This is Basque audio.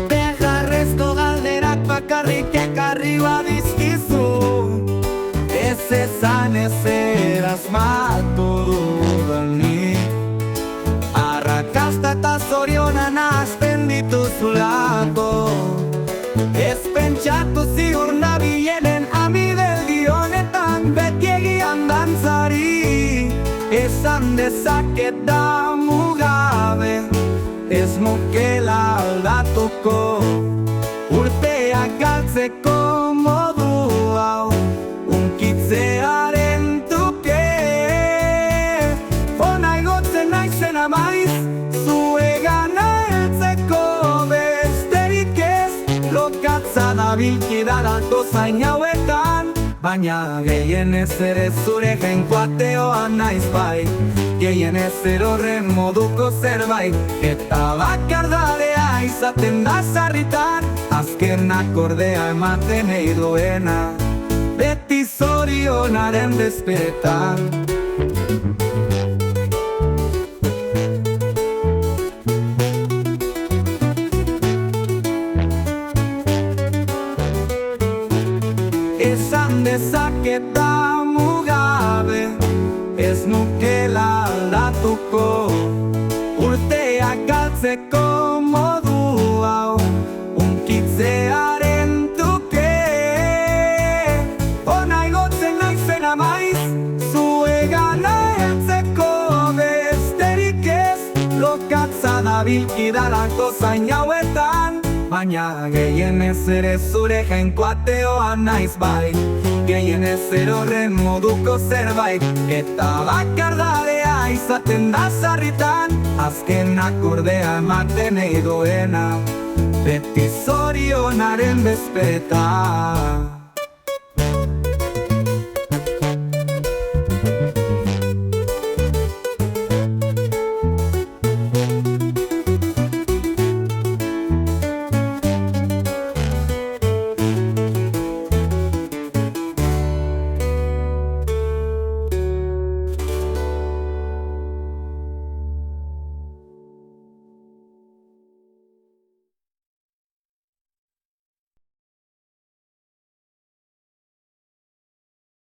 Beharrezko galderak bakarrik ekarri badizkizu, ez ezan ezer asmatu dudanik. Arrakasta eta zoriona nahazten dituzulako, ez pentsatu ziur nabienen amideldi honetan beti egian dantzari. Esan dezaket da mugabe, ez nukela aldatuko, urteak galtzeko modu hau unkitzearen truke. Ona igotzen naizen amaiz, zuegana heltzeko besterik ez. Lokatza nabilkidalako zain hauetan, baina gehienez ere zure jenkoateoa naiz bai. Gehienez erorren moduko zerbait, eta bakardadea izaten da sarritan, azken akordea ematen ei duena, beti zorionaren bezpetan. Esan dezaket da mugabe, ez nukela aldatuko, urteak galtzeko modu hau unkitzearen truke. Ona igotzen naizen amaiz, zuegana heltzeko besterik ez. Lokatza nabilkidalako zain hauetan, baina gehienez ere zure jenkoateoa naiz bai. Gehienez erorren moduko zerbait, eta bakardadea izaten da sarritan, azken akordea ematen ei duena, beti zorionaren bezpetan.